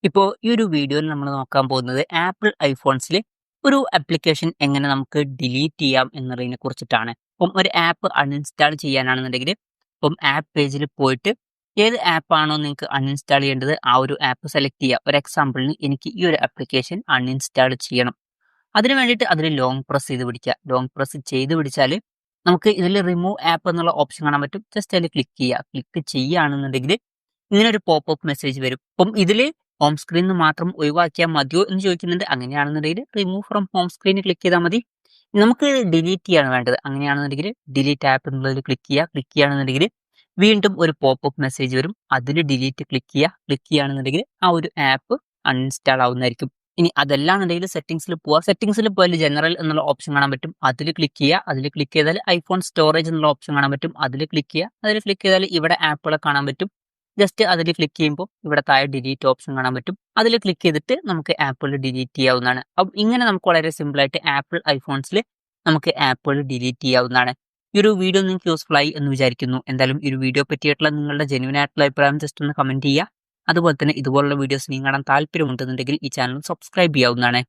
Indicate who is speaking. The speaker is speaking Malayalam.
Speaker 1: ഇപ്പോൾ ഈ ഒരു വീഡിയോയിൽ നമ്മൾ നോക്കാൻ പോകുന്നത് ആപ്പിൾ ഐഫോൺസിൽ ഒരു ആപ്ലിക്കേഷൻ എങ്ങനെ നമുക്ക് ഡിലീറ്റ് ചെയ്യാം എന്നതിനെ കുറിച്ചിട്ടാണ്. അപ്പം ഒരു ആപ്പ് അൺഇൻസ്റ്റാൾ ചെയ്യാനാണെന്നുണ്ടെങ്കിൽ ഇപ്പം ആപ്പ് പേജിൽ പോയിട്ട് ഏത് ആപ്പാണോ നിങ്ങൾക്ക് അൺഇൻസ്റ്റാൾ ചെയ്യേണ്ടത് ആ ഒരു ആപ്പ് സെലക്ട് ചെയ്യുക. ഒരു എക്സാമ്പിളിന് എനിക്ക് ഈ ഒരു ആപ്ലിക്കേഷൻ അൺഇൻസ്റ്റാൾ ചെയ്യണം. അതിന് വേണ്ടിയിട്ട് അതിൽ ലോങ് പ്രസ് ചെയ്ത് പിടിക്കുക. ലോങ് പ്രസ് ചെയ്ത് പിടിച്ചാൽ നമുക്ക് ഇതിൽ റിമൂവ് ആപ്പ് എന്നുള്ള ഓപ്ഷൻ കാണാൻ പറ്റും. ജസ്റ്റ് അതിൽ ക്ലിക്ക് ചെയ്യുക. ക്ലിക്ക് ചെയ്യുകയാണെന്നുണ്ടെങ്കിൽ ഇങ്ങനെ ഒരു പോപ്പ് മെസ്സേജ് വരും. അപ്പം ഇതിൽ ഹോം സ്ക്രീനിൽ മാത്രം ഒഴിവാക്കിയാൽ മതിയോ എന്ന് ചോദിക്കുന്നുണ്ട്. അങ്ങനെയാണെന്നുണ്ടെങ്കിൽ റിമൂവ് ഫ്രം ഹോം സ്ക്രീനിൽ ക്ലിക്ക് ചെയ്താൽ മതി. നമുക്ക് ഡിലീറ്റ് ചെയ്യാണ് വേണ്ടത്. അങ്ങനെയാണെന്നുണ്ടെങ്കിൽ ഡിലീറ്റ് ആപ്പ് എന്നുള്ളതിൽ ക്ലിക്ക് ചെയ്യുക. ക്ലിക്ക് ചെയ്യുകയാണെന്നുണ്ടെങ്കിൽ വീണ്ടും ഒരു പോപ്പ് മെസ്സേജ് വരും. അതിൽ ഡിലീറ്റ് ക്ലിക്ക് ചെയ്യുക. ക്ലിക്ക് ചെയ്യുകയാണെന്നുണ്ടെങ്കിൽ ആ ഒരു ആപ്പ് അൺഇൻസ്റ്റാൾ ആവുന്നതായിരിക്കും. ഇനി അതല്ലാന്നുണ്ടെങ്കിൽ സെറ്റിംഗ്സിൽ പോവുക. സെറ്റിംഗ്സിൽ പോയാൽ ജനറൽ എന്നുള്ള ഓപ്ഷൻ കാണാൻ പറ്റും. അതിൽ ക്ലിക്ക് ചെയ്യുക. അതിൽ ക്ലിക്ക് ചെയ്താൽ ഐഫോൺ സ്റ്റോറേജ് എന്നുള്ള ഓപ്ഷൻ കാണാൻ പറ്റും. അതിൽ ക്ലിക്ക് ചെയ്യുക. അതിൽ ക്ലിക്ക് ചെയ്താൽ ഇവിടെ ആപ്പുകളെ കാണാൻ പറ്റും. ജസ്റ്റ് അതിൽ ക്ലിക്ക് ചെയ്യുമ്പോൾ ഇവിടെ താഴെ ഡിലീറ്റ് ഓപ്ഷൻ കാണാൻ പറ്റും. അതിൽ ക്ലിക്ക് ചെയ്തിട്ട് നമുക്ക് ആപ്പുകൾ ഡിലീറ്റ് ചെയ്യാവുന്നതാണ്. അപ്പം ഇങ്ങനെ നമുക്ക് വളരെ സിമ്പിൾ ആയിട്ട് ആപ്പിൾ ഐഫോൺസിൽ നമുക്ക് ആപ്പുകൾ ഡിലീറ്റ് ചെയ്യാവുന്നതാണ്. ഈ ഒരു വീഡിയോ നിങ്ങൾക്ക് യൂസ്ഫുൾ ആയി എന്ന് വിചാരിക്കുന്നു. എന്തായാലും ഈ ഒരു വീഡിയോ പറ്റിയിട്ടുള്ള നിങ്ങളുടെ ജെന്യുവൻ ആയിട്ടുള്ള അഭിപ്രായം ജസ്റ്റ് ഒന്ന് കമന്റ് ചെയ്യുക. അതുപോലെ തന്നെ ഇതുപോലുള്ള വീഡിയോസ് നിങ്ങൾ കാണാൻ താല്പര്യമുണ്ടെന്നുണ്ടെങ്കിൽ ഈ ചാനൽ സബ്സ്ക്രൈബ് ചെയ്യാവുന്നതാണ്.